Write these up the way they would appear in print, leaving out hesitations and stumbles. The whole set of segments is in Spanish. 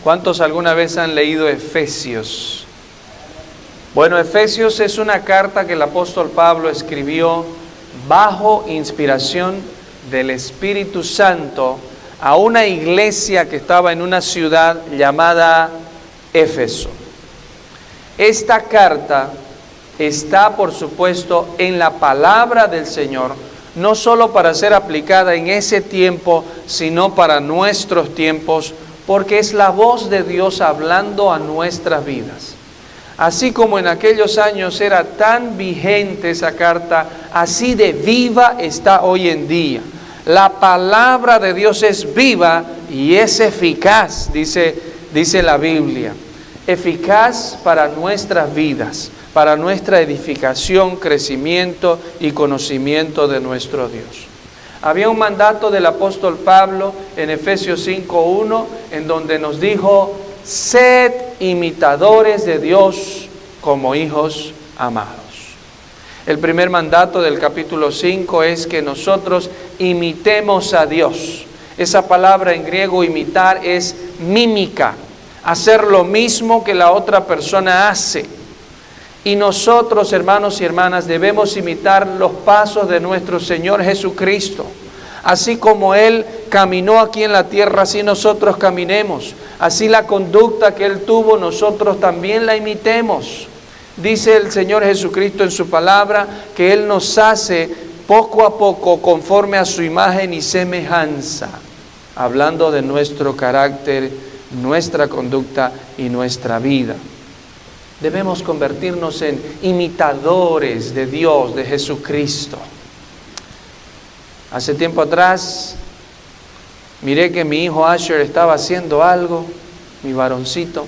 ¿Cuántos alguna vez han leído Efesios? Bueno, Efesios es una carta que el apóstol Pablo escribió bajo inspiración del Espíritu Santo a una iglesia que estaba en una ciudad llamada Éfeso. Esta carta está, por supuesto, en la palabra del Señor, no solo para ser aplicada en ese tiempo, sino para nuestros tiempos, porque es la voz de Dios hablando a nuestras vidas. Así como en aquellos años era tan vigente esa carta, así de viva está hoy en día. La palabra de Dios es viva y es eficaz, dice la Biblia. Eficaz para nuestras vidas, para nuestra edificación, crecimiento y conocimiento de nuestro Dios. Había un mandato del apóstol Pablo en Efesios 5:1, en donde nos dijo: sed imitadores de Dios como hijos amados. El primer mandato del capítulo 5 es que nosotros imitemos a Dios. Esa palabra en griego imitar es mímica, hacer lo mismo que la otra persona hace. Y nosotros, hermanos y hermanas, debemos imitar los pasos de nuestro Señor Jesucristo. Así como Él caminó aquí en la tierra, así nosotros caminemos. Así la conducta que Él tuvo, nosotros también la imitemos. Dice el Señor Jesucristo en su palabra que Él nos hace poco a poco conforme a su imagen y semejanza, hablando de nuestro carácter, nuestra conducta y nuestra vida. Debemos convertirnos en imitadores de Dios, de Jesucristo. Hace tiempo atrás, miré que mi hijo Asher estaba haciendo algo, mi varoncito,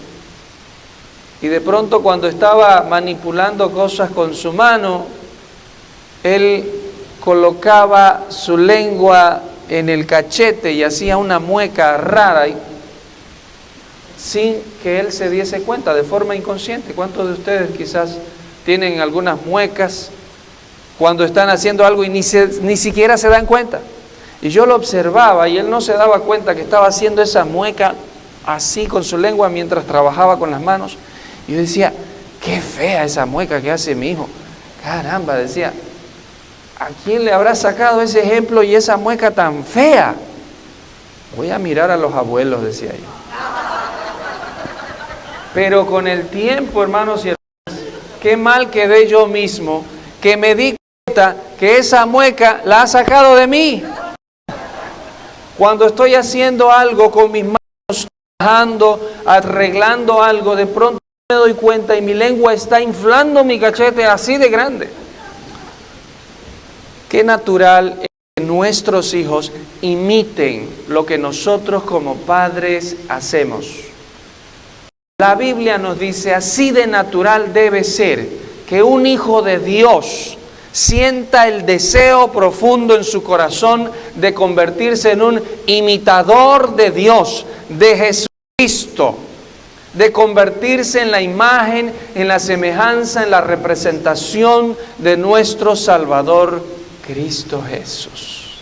y de pronto cuando estaba manipulando cosas con su mano, él colocaba su lengua en el cachete y hacía una mueca rara, sin que él se diese cuenta, de forma inconsciente. ¿Cuántos de ustedes quizás tienen algunas muecas cuando están haciendo algo y ni siquiera se dan cuenta? Y yo lo observaba y él no se daba cuenta que estaba haciendo esa mueca así con su lengua mientras trabajaba con las manos. Y yo decía, qué fea esa mueca que hace mi hijo. Caramba, decía, ¿a quién le habrá sacado ese ejemplo y esa mueca tan fea? Voy a mirar a los abuelos, decía yo. Pero con el tiempo, hermanos y hermanas, qué mal quedé yo mismo, que me di cuenta que esa mueca la ha sacado de mí. Cuando estoy haciendo algo con mis manos, trabajando, arreglando algo, de pronto me doy cuenta y mi lengua está inflando mi cachete así de grande. Qué natural es que nuestros hijos imiten lo que nosotros como padres hacemos. La Biblia nos dice, así de natural debe ser que un hijo de Dios sienta el deseo profundo en su corazón de convertirse en un imitador de Dios, de Jesucristo, de convertirse en la imagen, en la semejanza, en la representación de nuestro Salvador Cristo Jesús.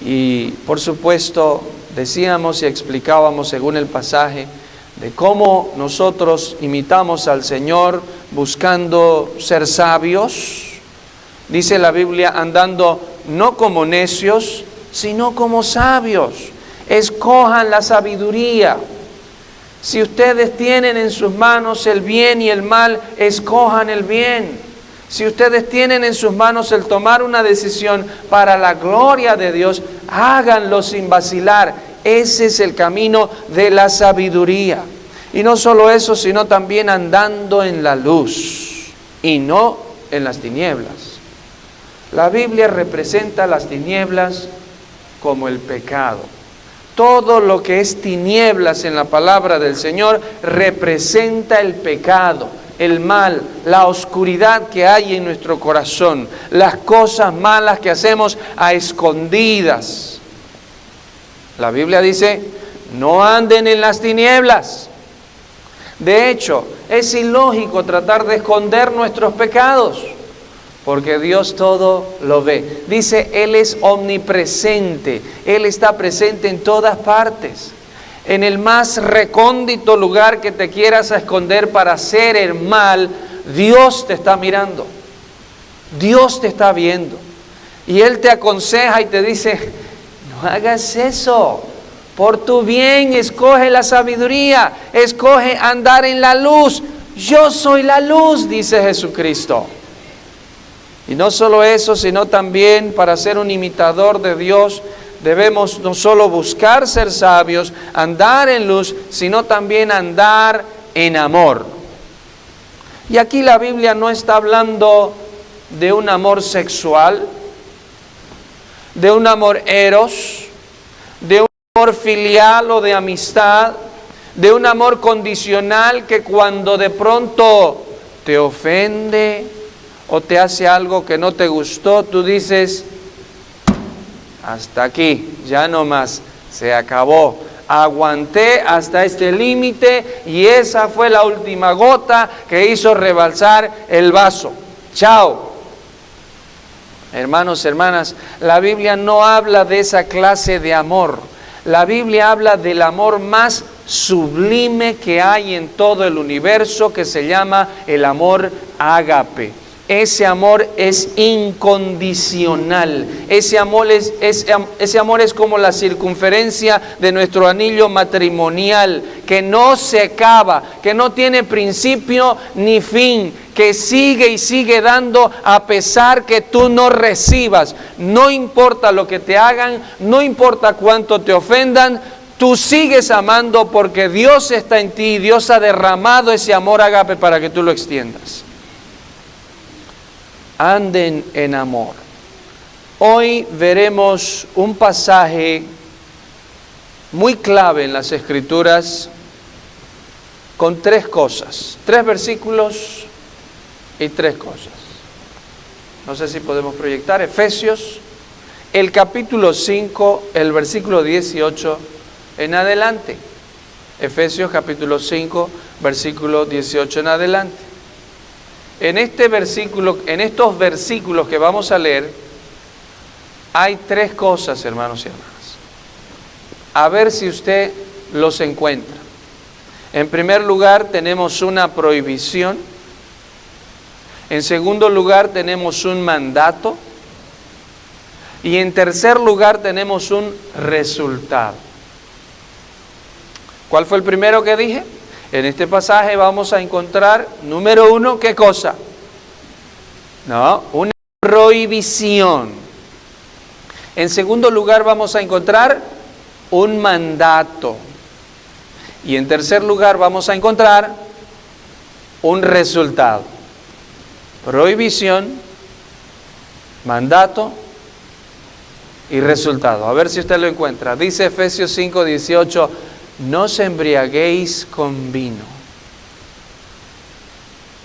Y por supuesto, decíamos y explicábamos según el pasaje, de cómo nosotros imitamos al Señor buscando ser sabios. Dice la Biblia, andando no como necios, sino como sabios. Escojan la sabiduría. Si ustedes tienen en sus manos el bien y el mal, escojan el bien. Si ustedes tienen en sus manos el tomar una decisión para la gloria de Dios, háganlo sin vacilar. Ese es el camino de la sabiduría. Y no solo eso, sino también andando en la luz y no en las tinieblas. La Biblia representa las tinieblas como el pecado. Todo lo que es tinieblas en la palabra del Señor representa el pecado, el mal, la oscuridad que hay en nuestro corazón, las cosas malas que hacemos a escondidas. La Biblia dice, no anden en las tinieblas. De hecho, es ilógico tratar de esconder nuestros pecados, porque Dios todo lo ve. Dice, Él es omnipresente, Él está presente en todas partes. en el más recóndito lugar que te quieras esconder para hacer el mal, Dios te está mirando. Dios te está viendo. Y Él te aconseja y te dice, no hagas eso. Por tu bien, escoge la sabiduría, escoge andar en la luz. Yo soy la luz, dice Jesucristo. Y no solo eso, sino también para ser un imitador de Dios, debemos no solo buscar ser sabios, andar en luz, sino también andar en amor. Y aquí la Biblia no está hablando de un amor sexual, de un amor eros, de un amor filial o de amistad, de un amor condicional que cuando de pronto te ofende o te hace algo que no te gustó, tú dices, hasta aquí, ya no más, se acabó. Aguanté hasta este límite y esa fue la última gota que hizo rebalsar el vaso. Chao. Hermanos, hermanas, la Biblia no habla de esa clase de amor. La Biblia habla del amor más sublime que hay en todo el universo, que se llama el amor ágape. Ese amor es incondicional. Ese amor es como la circunferencia de nuestro anillo matrimonial, que no se acaba, que no tiene principio ni fin, que sigue y sigue dando a pesar que tú no recibas. No importa lo que te hagan, no importa cuánto te ofendan, tú sigues amando porque Dios está en ti y Dios ha derramado ese amor ágape para que tú lo extiendas. Anden en amor. Hoy veremos un pasaje muy clave en las Escrituras con tres cosas, 3 versículos y 3 cosas. No sé si podemos proyectar. Efesios, el capítulo 5, el versículo 18 en adelante. Efesios capítulo 5, versículo 18 en adelante. En estos versículos que vamos a leer, hay 3 cosas, hermanos y hermanas. A ver si usted los encuentra. En primer lugar, tenemos una prohibición. En segundo lugar, tenemos un mandato. Y en tercer lugar, tenemos un resultado. ¿Cuál fue el primero que dije? En este pasaje vamos a encontrar, número 1, ¿qué cosa? No, una prohibición. En segundo lugar vamos a encontrar un mandato. Y en tercer lugar vamos a encontrar un resultado. Prohibición, mandato y resultado. A ver si usted lo encuentra. Dice Efesios 5, 18, no os embriaguéis con vino,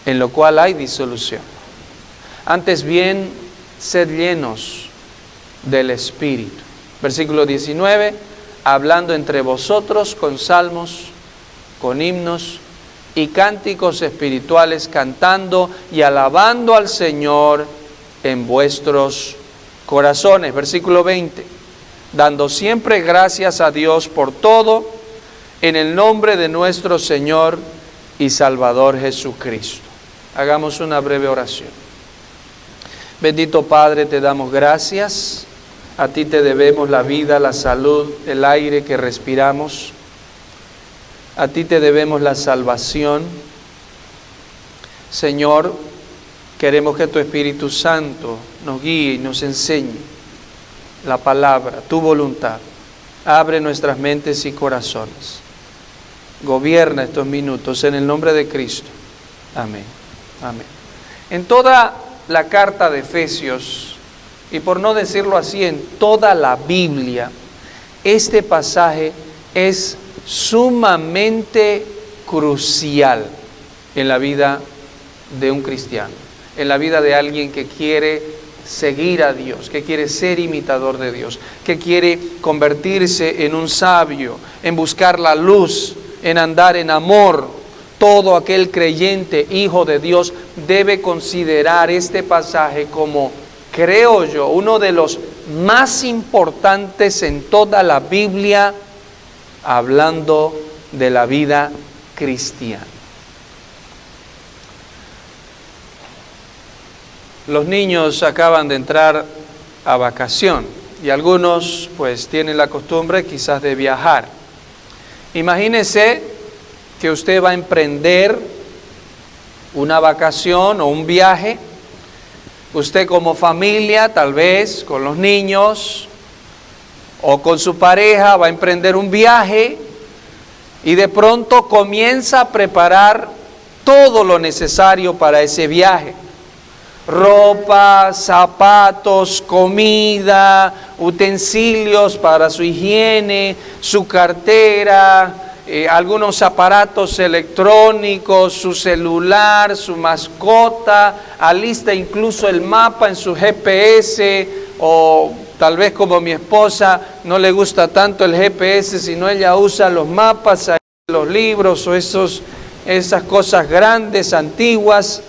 en lo cual hay disolución. Antes bien, sed llenos del Espíritu. Versículo 19, hablando entre vosotros con salmos, con himnos y cánticos espirituales, cantando y alabando al Señor en vuestros corazones. Versículo 20, dando siempre gracias a Dios por todo, en el nombre de nuestro Señor y Salvador Jesucristo. Hagamos una breve oración. Bendito Padre, te damos gracias. A ti te debemos la vida, la salud, el aire que respiramos. A ti te debemos la salvación. Señor, queremos que tu Espíritu Santo nos guíe y nos enseñe la palabra, tu voluntad. Abre nuestras mentes y corazones. Gobierna estos minutos en el nombre de Cristo. Amén. Amén. En toda la carta de Efesios, y por no decirlo así, en toda la Biblia, este pasaje es sumamente crucial en la vida de un cristiano, en la vida de alguien que quiere seguir a Dios, que quiere ser imitador de Dios, que quiere convertirse en un sabio, en buscar la luz, en andar en amor. Todo aquel creyente, hijo de Dios, debe considerar este pasaje como, creo yo, uno de los más importantes en toda la Biblia hablando de la vida cristiana. Los niños acaban de entrar a vacación y algunos pues tienen la costumbre quizás de viajar. Imagínese que usted va a emprender una vacación o un viaje. Usted como familia, tal vez con los niños o con su pareja, va a emprender un viaje y de pronto comienza a preparar todo lo necesario para ese viaje. Ropa, zapatos, comida, utensilios para su higiene, su cartera, algunos aparatos electrónicos, su celular, su mascota, alista incluso el mapa en su GPS, o tal vez como mi esposa no le gusta tanto el GPS, sino ella usa los mapas, los libros o esas cosas grandes, antiguas.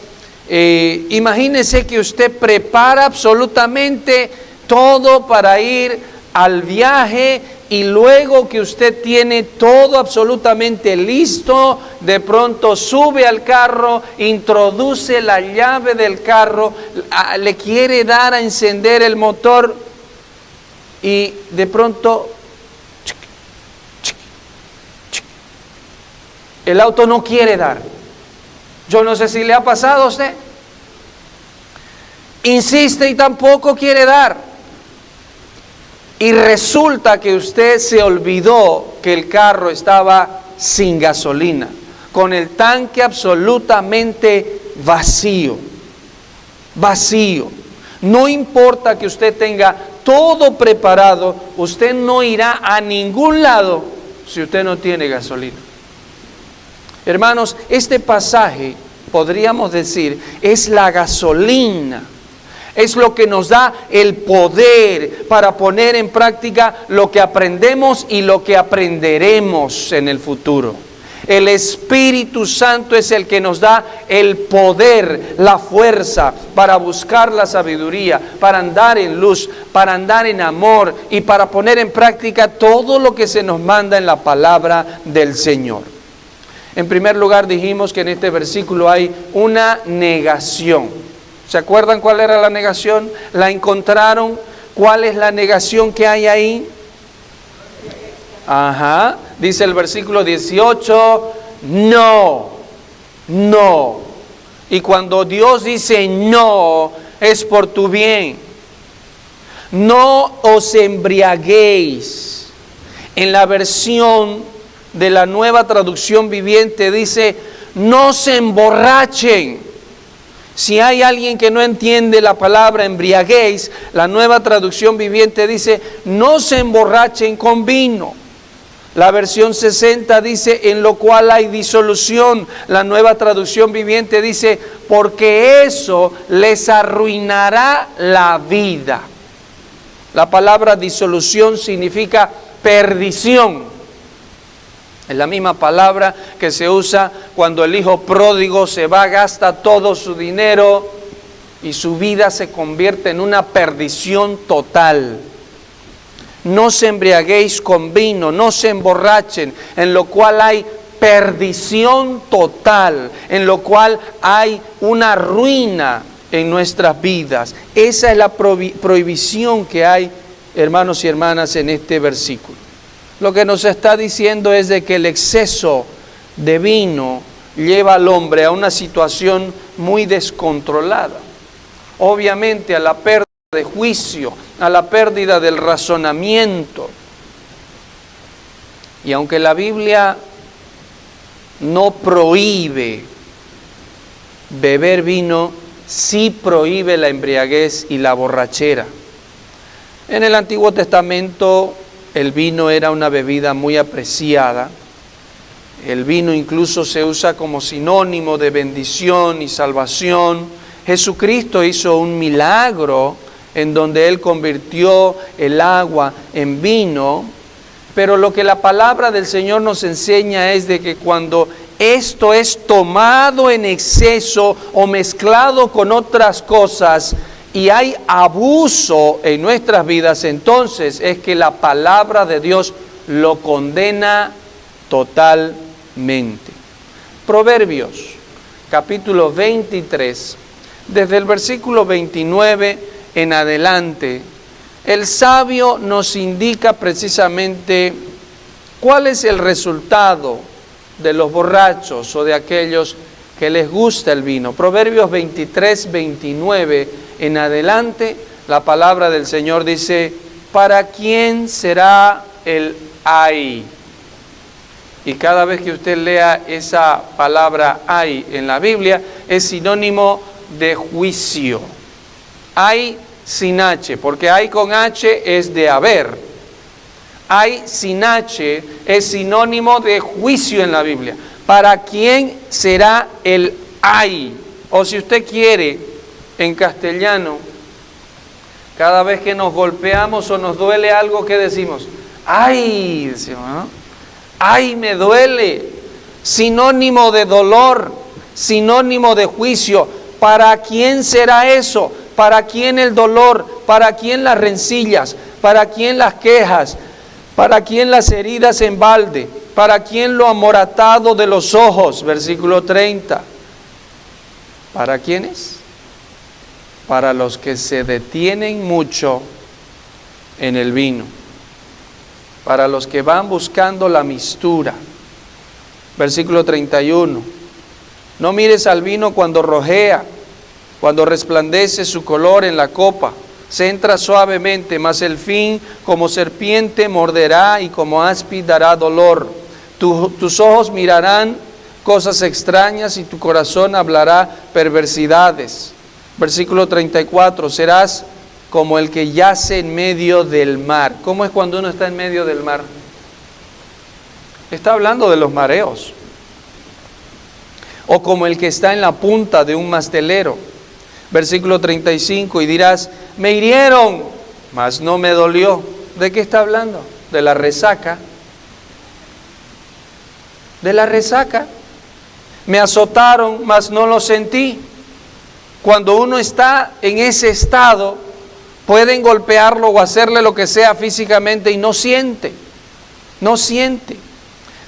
Imagínese que usted prepara absolutamente todo para ir al viaje y luego que usted tiene todo absolutamente listo, de pronto sube al carro, introduce la llave del carro, le quiere dar a encender el motor y de pronto el auto no quiere dar. Yo no sé si le ha pasado a usted. Insiste y tampoco quiere dar. Y resulta que usted se olvidó que el carro estaba sin gasolina, con el tanque absolutamente vacío. Vacío. No importa que usted tenga todo preparado, usted no irá a ningún lado si usted no tiene gasolina. Hermanos, este pasaje, podríamos decir, es la gasolina. Es lo que nos da el poder para poner en práctica lo que aprendemos y lo que aprenderemos en el futuro. El Espíritu Santo es el que nos da el poder, la fuerza para buscar la sabiduría, para andar en luz, para andar en amor y para poner en práctica todo lo que se nos manda en la palabra del Señor. En primer lugar dijimos que en este versículo hay una negación. ¿Se acuerdan cuál era la negación? ¿La encontraron? ¿Cuál es la negación que hay ahí? Ajá, dice el versículo 18, no. Y cuando Dios dice no, es por tu bien. No os embriaguéis. En la versión de la Nueva Traducción Viviente dice, no se emborrachen. Si hay alguien que no entiende la palabra embriaguéis, la Nueva Traducción Viviente dice, no se emborrachen con vino. La versión 60 dice, en lo cual hay disolución. La Nueva Traducción Viviente dice, porque eso les arruinará la vida. La palabra disolución significa perdición. Es la misma palabra que se usa cuando el hijo pródigo se va, gasta todo su dinero y su vida se convierte en una perdición total. No se embriaguéis con vino, no se emborrachen, en lo cual hay perdición total, en lo cual hay una ruina en nuestras vidas. Esa es la prohibición que hay, hermanos y hermanas, en este versículo. Lo que nos está diciendo es de que el exceso de vino lleva al hombre a una situación muy descontrolada. Obviamente a la pérdida de juicio, a la pérdida del razonamiento. Y aunque la Biblia no prohíbe beber vino, sí prohíbe la embriaguez y la borrachera. En el Antiguo Testamento el vino era una bebida muy apreciada. El vino incluso se usa como sinónimo de bendición y salvación. Jesucristo hizo un milagro en donde Él convirtió el agua en vino. Pero lo que la palabra del Señor nos enseña es de que cuando esto es tomado en exceso o mezclado con otras cosas, y hay abuso en nuestras vidas, entonces es que la palabra de Dios lo condena totalmente. Proverbios, capítulo 23, desde el versículo 29 en adelante, el sabio nos indica precisamente cuál es el resultado de los borrachos o de aquellos que les gusta el vino. Proverbios 23, 29 en adelante, la palabra del Señor dice: ¿para quién será el ay? Y cada vez que usted lea esa palabra ay en la Biblia, es sinónimo de juicio. Ay sin H, porque ay con H es de haber. Ay sin H es sinónimo de juicio en la Biblia. ¿Para quién será el ay? O si usted quiere, en castellano, cada vez que nos golpeamos o nos duele algo, ¿qué decimos? ¡Ay! Decimos, ¿no? ¡Ay, me duele! Sinónimo de dolor, sinónimo de juicio. ¿Para quién será eso? ¿Para quién el dolor? ¿Para quién las rencillas? ¿Para quién las quejas? ¿Para quién las heridas en balde? ¿Para quién lo amoratado de los ojos? Versículo 30. ¿Para quiénes? Para los que se detienen mucho en el vino, para los que van buscando la mistura. Versículo 31. No mires al vino cuando rojea, cuando resplandece su color en la copa. Se entra suavemente, mas el fin como serpiente morderá y como áspid dará dolor. Tus ojos mirarán cosas extrañas y tu corazón hablará perversidades. Versículo 34, serás como el que yace en medio del mar. ¿Cómo es cuando uno está en medio del mar? Está hablando de los mareos. O como el que está en la punta de un mastelero. Versículo 35, y dirás, me hirieron, mas no me dolió. ¿De qué está hablando? De la resaca. De la resaca. Me azotaron, mas no lo sentí. Cuando uno está en ese estado, pueden golpearlo o hacerle lo que sea físicamente y no siente. No siente.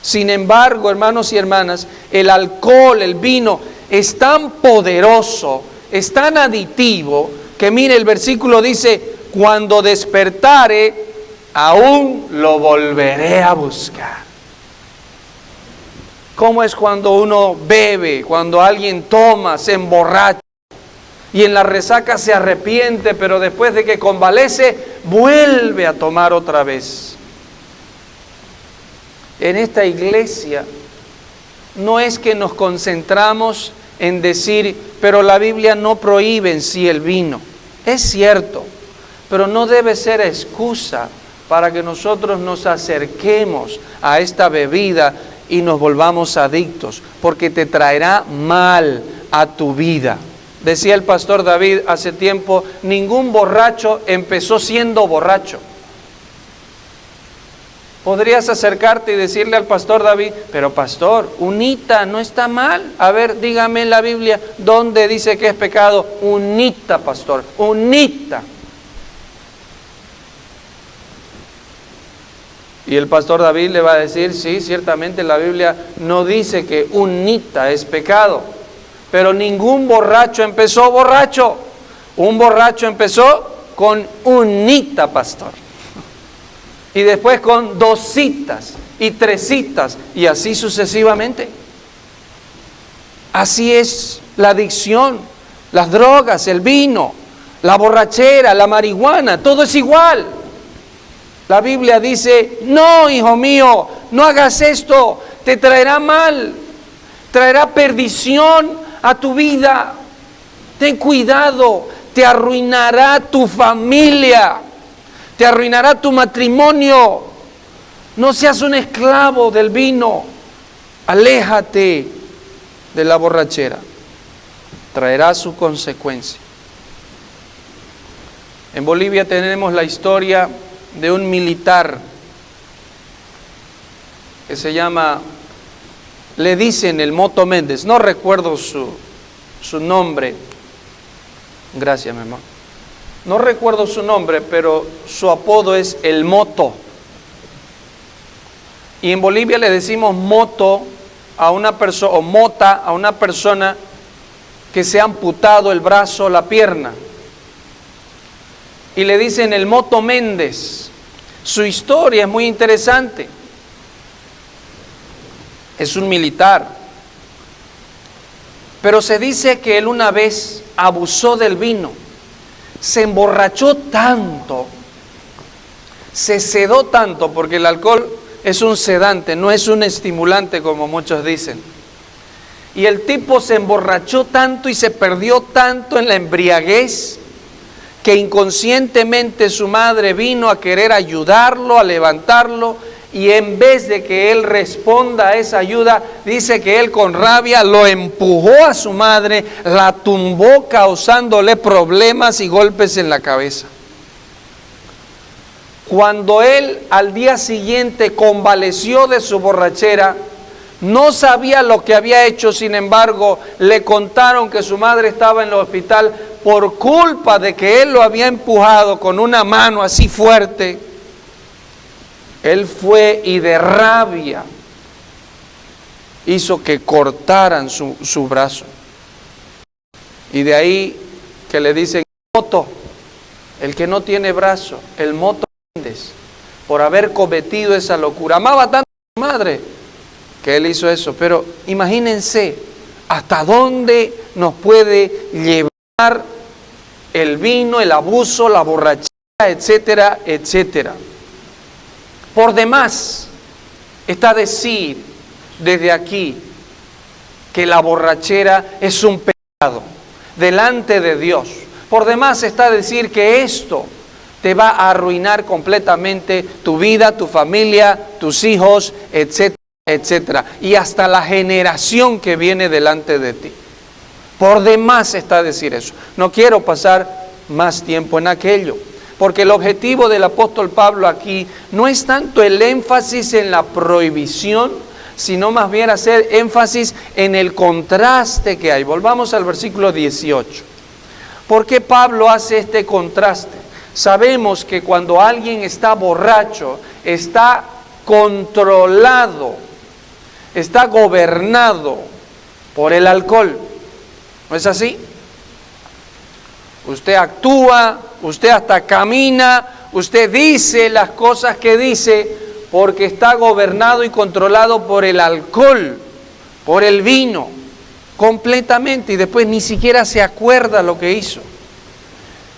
Sin embargo, hermanos y hermanas, el alcohol, el vino, es tan poderoso, es tan aditivo, que mire, el versículo dice, cuando despertare, aún lo volveré a buscar. ¿Cómo es cuando uno bebe, cuando alguien toma, se emborracha? Y en la resaca se arrepiente, pero después de que convalece, vuelve a tomar otra vez. En esta iglesia no es que nos concentramos en decir, pero la Biblia no prohíbe en sí el vino. Es cierto, pero no debe ser excusa para que nosotros nos acerquemos a esta bebida y nos volvamos adictos, porque te traerá mal a tu vida. Decía el pastor David hace tiempo, ningún borracho empezó siendo borracho. Podrías acercarte y decirle al pastor David, pero pastor, unita no está mal. A ver, dígame en la Biblia, ¿dónde dice que es pecado? Unita, pastor, unita. Y el pastor David le va a decir, sí, ciertamente la Biblia no dice que unita es pecado. Pero ningún borracho empezó borracho. Un borracho empezó con unita, pastor. Y después con 2 citas y 3 citas y así sucesivamente. Así es la adicción, las drogas, el vino, la borrachera, la marihuana, todo es igual. La Biblia dice, no, hijo mío, no hagas esto, te traerá mal, traerá perdición a tu vida. Ten cuidado, te arruinará tu familia. Te arruinará tu matrimonio. No seas un esclavo del vino. Aléjate de la borrachera. Traerá su consecuencia. En Bolivia tenemos la historia de un militar que se llama, le dicen el Moto Méndez. No recuerdo su nombre. Gracias, mi amor. No recuerdo su nombre, pero su apodo es el Moto. Y en Bolivia le decimos moto a una persona, o mota a una persona que se ha amputado el brazo o la pierna. Y le dicen el Moto Méndez. Su historia es muy interesante. Es un militar. Pero se dice que él una vez abusó del vino. Se emborrachó tanto, se sedó tanto, porque el alcohol es un sedante, no es un estimulante como muchos dicen. Y el tipo se emborrachó tanto y se perdió tanto en la embriaguez que inconscientemente su madre vino a querer ayudarlo, a levantarlo, y en vez de que él responda a esa ayuda, dice que él con rabia lo empujó a su madre, la tumbó causándole problemas y golpes en la cabeza. Cuando él al día siguiente convaleció de su borrachera, no sabía lo que había hecho, sin embargo, le contaron que su madre estaba en el hospital por culpa de que él lo había empujado con una mano así fuerte. Él fue y de rabia hizo que cortaran su brazo. Y de ahí que le dicen moto, el que no tiene brazo, el Moto Méndez, por haber cometido esa locura. Amaba tanto a su madre que él hizo eso. Pero imagínense hasta dónde nos puede llevar el vino, el abuso, la borrachera, etcétera, etcétera. Por demás está decir desde aquí que la borrachera es un pecado delante de Dios. Por demás está decir que esto te va a arruinar completamente tu vida, tu familia, tus hijos, etcétera, etcétera, y hasta la generación que viene delante de ti. Por demás está decir eso. No quiero pasar más tiempo en aquello, porque el objetivo del apóstol Pablo aquí no es tanto el énfasis en la prohibición, sino más bien hacer énfasis en el contraste que hay. Volvamos al versículo 18. ¿Por qué Pablo hace este contraste? Sabemos que cuando alguien está borracho, está controlado, está gobernado por el alcohol. ¿No es así? Usted actúa, usted hasta camina, usted dice las cosas que dice porque está gobernado y controlado por el alcohol, por el vino, completamente, y después ni siquiera se acuerda lo que hizo.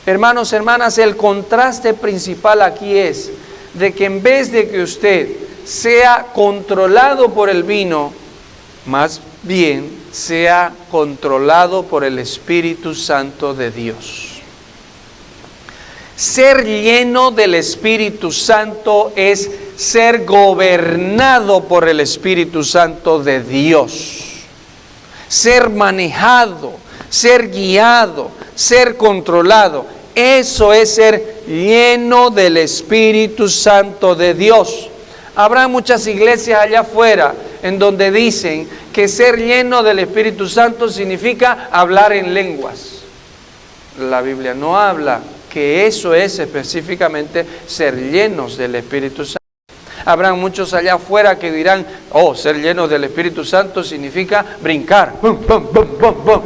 Hermanos, hermanas, el contraste principal aquí es de que en vez de que usted sea controlado por el vino, más bien sea controlado por el Espíritu Santo de Dios. Ser lleno del Espíritu Santo es ser gobernado por el Espíritu Santo de Dios. Ser manejado, ser guiado, ser controlado. Eso es ser lleno del Espíritu Santo de Dios. Habrá muchas iglesias allá afuera en donde dicen que ser lleno del Espíritu Santo significa hablar en lenguas. La Biblia no habla que eso es específicamente ser llenos del Espíritu Santo. Habrán muchos allá afuera que dirán, oh, ser llenos del Espíritu Santo significa brincar. ¡Bum, bum, bum, bum, bum!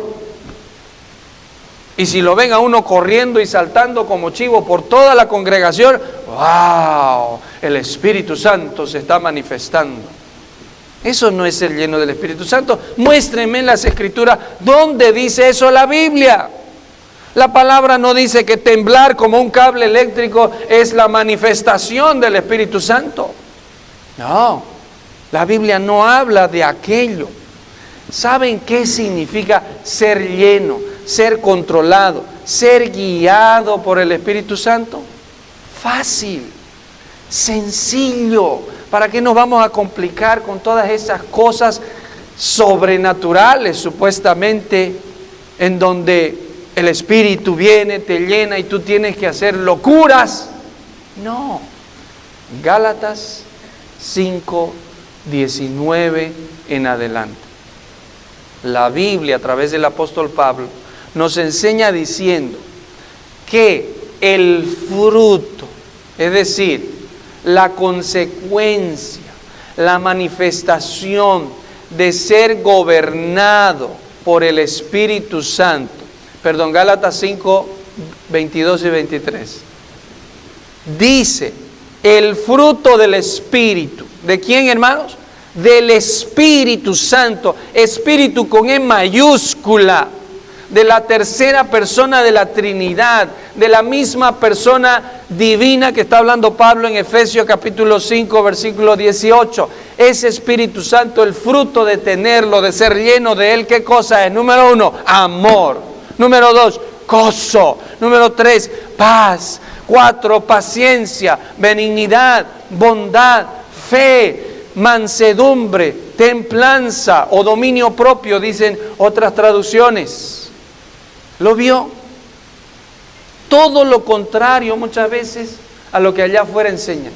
Y si lo ven a uno corriendo y saltando como chivo por toda la congregación, ¡wow! El Espíritu Santo se está manifestando. Eso no es ser lleno del Espíritu Santo. Muéstrenme en las Escrituras dónde dice eso la Biblia. La palabra no dice que temblar como un cable eléctrico es la manifestación del Espíritu Santo. No, la Biblia no habla de aquello. ¿Saben qué significa ser lleno, ser controlado, ser guiado por el Espíritu Santo? Fácil, sencillo. ¿Para qué nos vamos a complicar con todas esas cosas sobrenaturales, supuestamente, en donde el Espíritu viene, te llena y tú tienes que hacer locuras? No. Gálatas 5:19 en adelante. La Biblia, a través del apóstol Pablo, nos enseña diciendo que el fruto, es decir, la consecuencia, la manifestación de ser gobernado por el Espíritu Santo. Perdón, Gálatas 5, 22 y 23. Dice, el fruto del Espíritu. ¿De quién, hermanos? Del Espíritu Santo. Espíritu con E mayúscula. De la tercera persona de la Trinidad, de la misma persona divina que está hablando Pablo en Efesios capítulo 5, versículo 18. Ese Espíritu Santo, el fruto de tenerlo, de ser lleno de Él, ¿qué cosa es? Número 1, amor. Número 2, gozo. Número 3, paz. 4, paciencia, benignidad, bondad, fe, mansedumbre, templanza o dominio propio, dicen otras traducciones. ¿Lo vio? Todo lo contrario muchas veces a lo que allá afuera enseñan.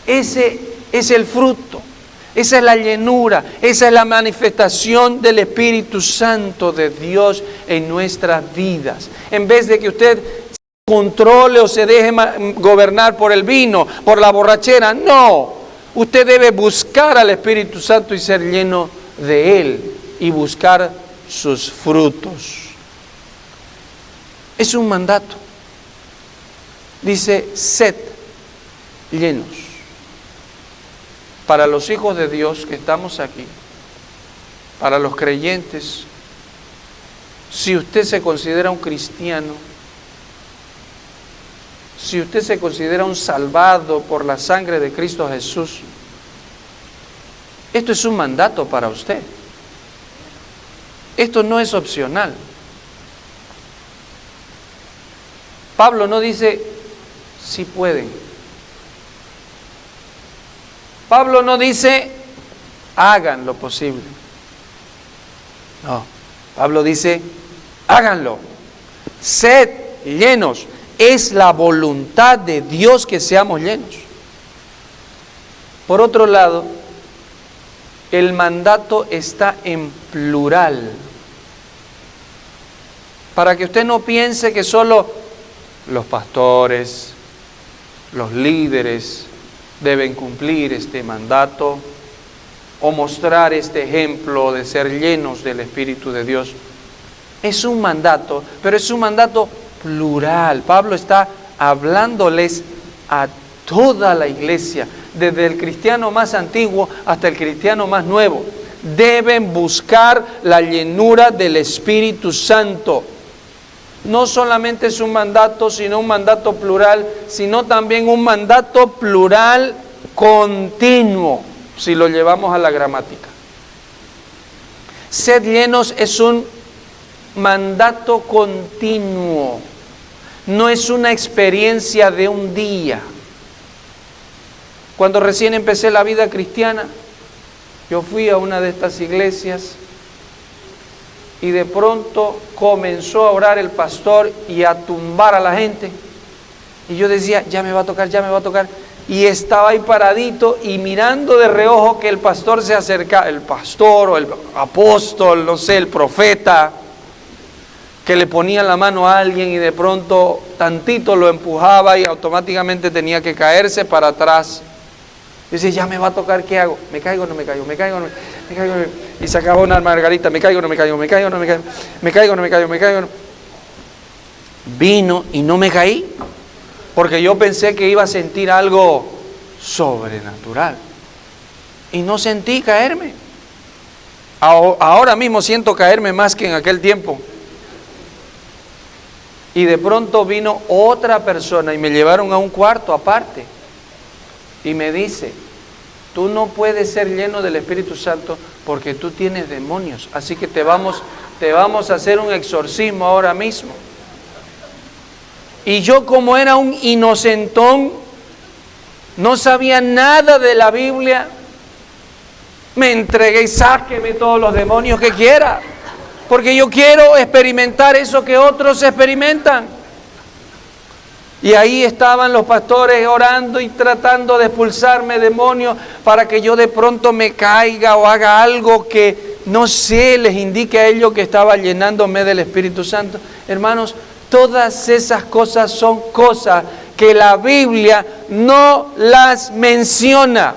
Ese es el fruto, esa es la llenura, esa es la manifestación del Espíritu Santo de Dios en nuestras vidas. En vez de que usted controle o se deje gobernar por el vino, por la borrachera, no. Usted debe buscar al Espíritu Santo y ser lleno de Él y buscar sus frutos. Es un mandato. Dice, sed llenos. Para los hijos de Dios que estamos aquí, para los creyentes, si usted se considera un cristiano, si usted se considera un salvado por la sangre de Cristo Jesús, esto es un mandato para usted. Esto no es opcional. Pablo no dice si pueden. Pablo no dice hagan lo posible. No, Pablo dice háganlo. Sed llenos. Es la voluntad de Dios que seamos llenos. Por otro lado, el mandato está en plural. Para que usted no piense que solo los pastores, los líderes deben cumplir este mandato o mostrar este ejemplo de ser llenos del Espíritu de Dios. Es un mandato, pero es un mandato plural. Pablo está hablándoles a toda la iglesia, desde el cristiano más antiguo hasta el cristiano más nuevo. Deben buscar la llenura del Espíritu Santo. No solamente es un mandato, sino un mandato plural, sino también un mandato plural continuo, si lo llevamos a la gramática. Sed llenos es un mandato continuo, no es una experiencia de un día. Cuando recién empecé la vida cristiana, yo fui a una de estas iglesias y de pronto comenzó a orar el pastor y a tumbar a la gente. Y yo decía, ya me va a tocar, ya me va a tocar. Y estaba ahí paradito y mirando de reojo que el pastor se acercaba, el pastor o el apóstol, no sé, el profeta, que le ponía la mano a alguien y de pronto tantito lo empujaba y automáticamente tenía que caerse para atrás. Yo decía, ya me va a tocar, ¿qué hago? ¿Me caigo o no me caigo? ¿Me caigo o no me caigo? Y sacaba una margarita, ¿me caigo o no me caigo? ¿Me caigo o no me caigo? ¿Me caigo o no me caigo? ¿Me caigo o no? Vino y no me caí, porque yo pensé que iba a sentir algo sobrenatural. Y no sentí caerme. Ahora mismo siento caerme más que en aquel tiempo. Y de pronto vino otra persona y me llevaron a un cuarto aparte. Y me dice, tú no puedes ser lleno del Espíritu Santo porque tú tienes demonios. Así que te vamos a hacer un exorcismo ahora mismo. Y yo, como era un inocentón, no sabía nada de la Biblia, me entregué y sáqueme todos los demonios que quiera, porque yo quiero experimentar eso que otros experimentan. Y ahí estaban los pastores orando y tratando de expulsarme demonios para que yo de pronto me caiga o haga algo que, no sé, les indique a ellos que estaba llenándome del Espíritu Santo. Hermanos, todas esas cosas son cosas que la Biblia no las menciona.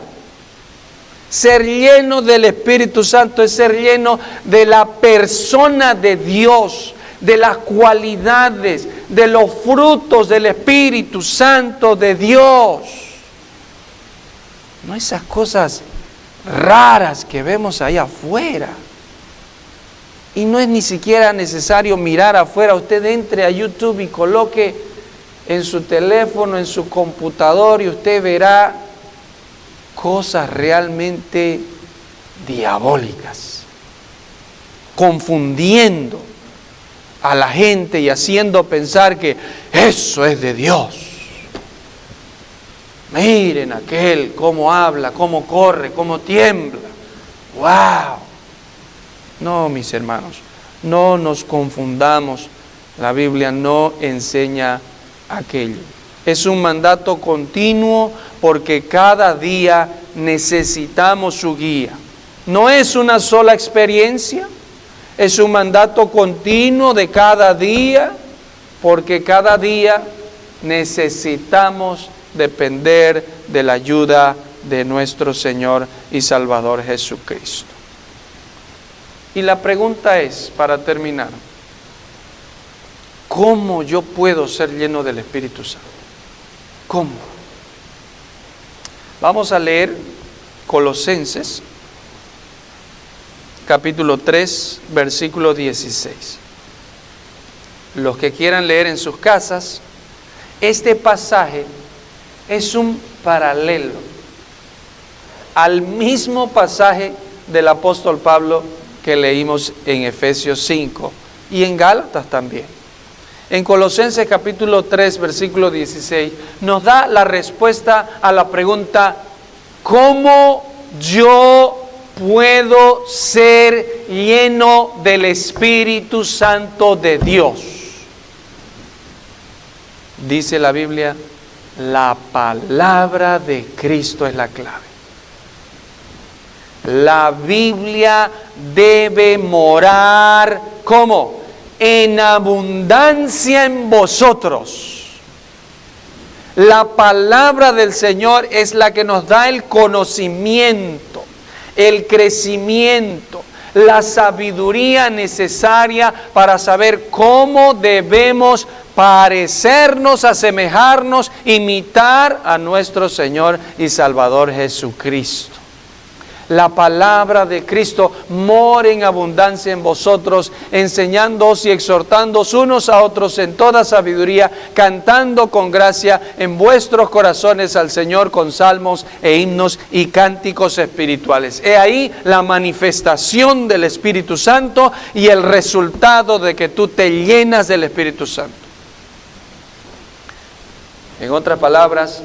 Ser lleno del Espíritu Santo es ser lleno de la persona de Dios, de las cualidades, de los frutos del Espíritu Santo de Dios. No esas cosas raras que vemos ahí afuera. Y no es ni siquiera necesario mirar afuera. Usted entre a YouTube y coloque en su teléfono, en su computador, y usted verá cosas realmente diabólicas, confundiendo a la gente y haciendo pensar que eso es de Dios. Miren aquel, cómo habla, cómo corre, cómo tiembla. ¡Wow! No, mis hermanos, no nos confundamos. La Biblia no enseña aquello. Es un mandato continuo porque cada día necesitamos su guía. No es una sola experiencia, es un mandato continuo de cada día porque cada día necesitamos depender de la ayuda de nuestro Señor y Salvador Jesucristo. Y la pregunta es, para terminar, ¿cómo yo puedo ser lleno del Espíritu Santo? ¿Cómo? Vamos a leer Colosenses, capítulo 3, versículo 16. Los que quieran leer en sus casas, este pasaje es un paralelo al mismo pasaje del apóstol Pablo que leímos en Efesios 5 y en Gálatas también. En Colosenses capítulo 3, versículo 16, nos da la respuesta a la pregunta, ¿cómo yo puedo ser lleno del Espíritu Santo de Dios? Dice la Biblia, la palabra de Cristo es la clave. La Biblia debe morar, ¿cómo? En abundancia en vosotros. La palabra del Señor es la que nos da el conocimiento, el crecimiento, la sabiduría necesaria para saber cómo debemos parecernos, asemejarnos, imitar a nuestro Señor y Salvador Jesucristo. La palabra de Cristo mora en abundancia en vosotros, enseñándoos y exhortándoos unos a otros en toda sabiduría, cantando con gracia en vuestros corazones al Señor con salmos e himnos y cánticos espirituales. He ahí la manifestación del Espíritu Santo y el resultado de que tú te llenas del Espíritu Santo. En otras palabras,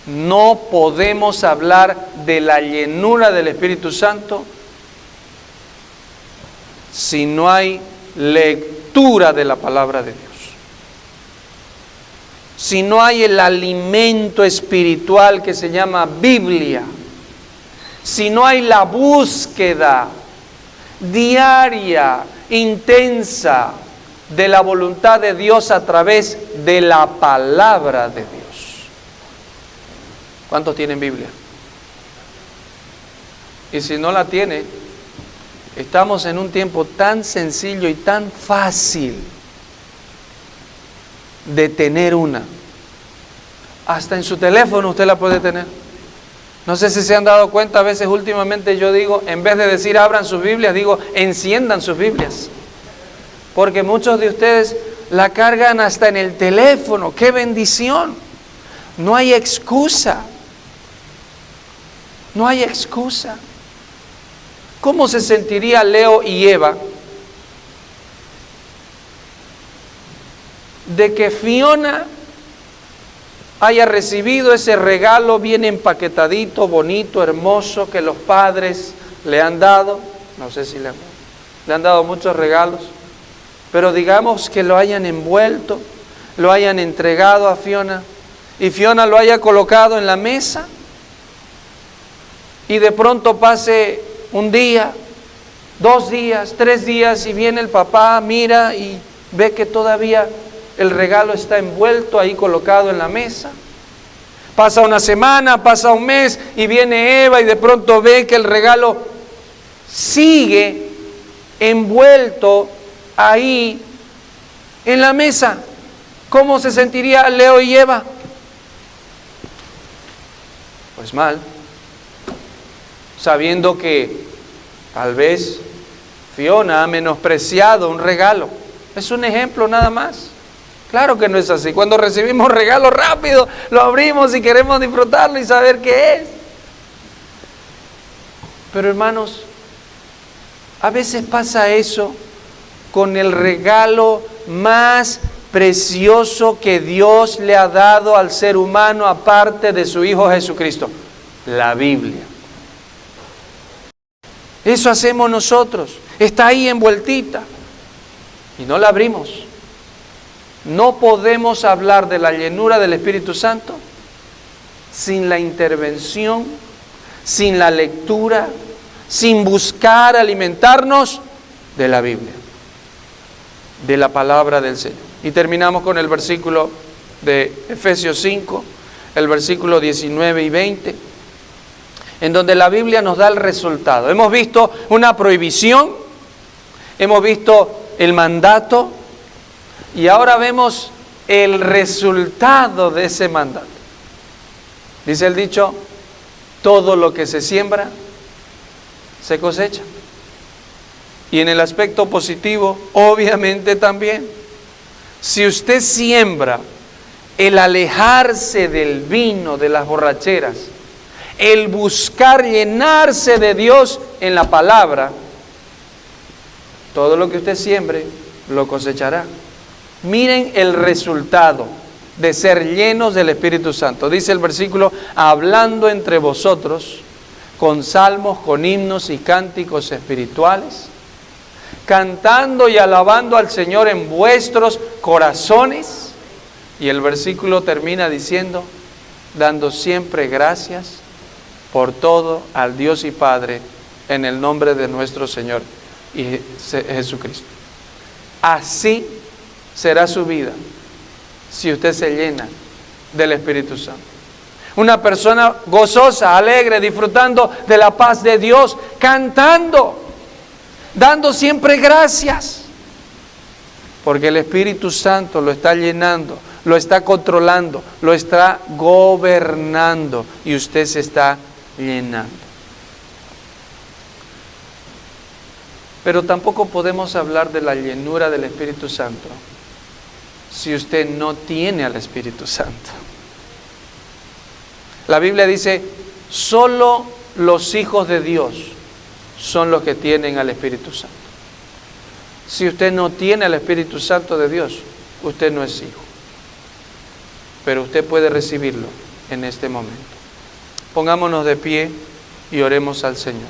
no podemos hablar de la llenura del Espíritu Santo si no hay lectura de la palabra de Dios. Si no hay el alimento espiritual que se llama Biblia. Si no hay la búsqueda diaria, intensa de la voluntad de Dios a través de la palabra de Dios. ¿Cuántos tienen Biblia? Y si no la tiene, estamos en un tiempo tan sencillo y tan fácil de tener una. Hasta en su teléfono usted la puede tener. No sé si se han dado cuenta, a veces últimamente yo digo, en vez de decir abran sus Biblias, digo enciendan sus Biblias. Porque muchos de ustedes la cargan hasta en el teléfono. ¡Qué bendición! No hay excusa. No hay excusa. ¿Cómo se sentiría Leo y Eva de que Fiona haya recibido ese regalo bien empaquetadito, bonito, hermoso, que los padres le han dado? No sé si le han dado muchos regalos, pero digamos que lo hayan envuelto, lo hayan entregado a Fiona y Fiona lo haya colocado en la mesa. Y de pronto pase un día, 2 días, 3 días y viene el papá, mira y ve que todavía el regalo está envuelto ahí colocado en la mesa. Pasa una semana, pasa un mes y viene Eva y de pronto ve que el regalo sigue envuelto ahí en la mesa. ¿Cómo se sentiría Leo y Eva? Pues mal, sabiendo que tal vez Fiona ha menospreciado un regalo. Es un ejemplo nada más. Claro que no es así. Cuando recibimos regalo rápido, lo abrimos y queremos disfrutarlo y saber qué es. Pero hermanos, a veces pasa eso con el regalo más precioso que Dios le ha dado al ser humano aparte de su Hijo Jesucristo, la Biblia. Eso hacemos nosotros. Está ahí envueltita y no la abrimos. No podemos hablar de la llenura del Espíritu Santo sin la intervención, sin la lectura, sin buscar alimentarnos de la Biblia, de la palabra del Señor. Y terminamos con el versículo de Efesios 5, el versículo 19 y 20, en donde la Biblia nos da el resultado. Hemos visto una prohibición, hemos visto el mandato, y ahora vemos el resultado de ese mandato. Dice el dicho, todo lo que se siembra, se cosecha. Y en el aspecto positivo, obviamente también. Si usted siembra el alejarse del vino, de las borracheras, el buscar llenarse de Dios en la palabra, todo lo que usted siembre, lo cosechará. Miren el resultado de ser llenos del Espíritu Santo. Dice el versículo, hablando entre vosotros con salmos, con himnos y cánticos espirituales, cantando y alabando al Señor en vuestros corazones. Y el versículo termina diciendo, dando siempre gracias por todo al Dios y Padre en el nombre de nuestro Señor y Jesucristo. Así será su vida si usted se llena del Espíritu Santo. Una persona gozosa, alegre, disfrutando de la paz de Dios, cantando, dando siempre gracias, porque el Espíritu Santo lo está llenando, lo está controlando, lo está gobernando y usted se está llenando. Pero tampoco podemos hablar de la llenura del Espíritu Santo si usted no tiene al Espíritu Santo. La Biblia dice, solo los hijos de Dios son los que tienen al Espíritu Santo. Si usted no tiene al Espíritu Santo de Dios, usted no es hijo. Pero usted puede recibirlo en este momento. Pongámonos de pie y oremos al Señor.